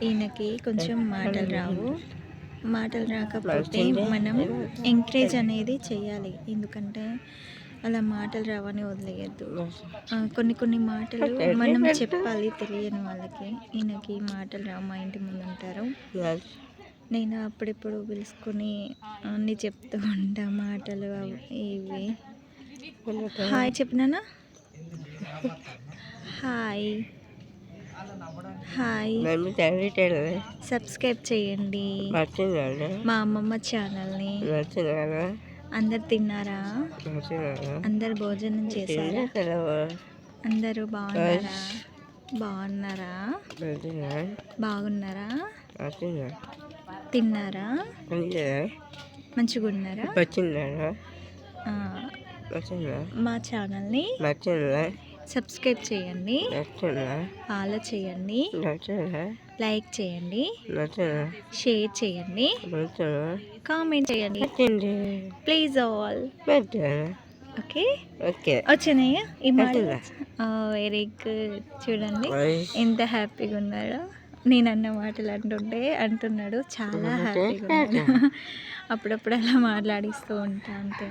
ఈయనకి కొంచెం మాటలు రావు. మాటలు రాకపోతే మనం ఎంకరేజ్ అనేది చేయాలి. ఎందుకంటే అలా మాటలు రావని వదిలేయద్దు. కొన్ని మాటలు మనం చెప్పాలి తెలియని వాళ్ళకి. ఈయనకి మాటలు రావు, మా ఇంటి ముందు ఉంటారు. నేను అప్పుడెప్పుడు పిలుచుకొని అన్నీ చెప్తూ ఉంటా మాటలు ఇవి. హాయ్ చెప్పినానా? హాయ్ హాయ్, సబ్స్క్రైబ్ చేయండి మా అమ్మమ్మ ఛానల్ని. అందరు తిన్నారా? అందరు భోజనం చేశారా? అందరూ బాగున్నారా? బాగున్నారా? తిన్నారా? మంచిగా ఉన్నారా? మా ఛానల్ని సబ్స్క్రైబ్ చేయండి, ఫాలో చేయండి, లైక్ చేయండి, షేర్ చేయండి, కామెంట్ చేయండి. Please all. ఓకే వచ్చినాయా ఈ మాట? Very good. చూడండి ఎంత హ్యాపీగా ఉన్నాడో. నేను అన్న మాటలు అంటున్నాడు. చాలా హ్యాపీగా ఉన్నాడు. అప్పుడప్పుడు అలా మాట్లాడిస్తూ ఉంటా అంతే.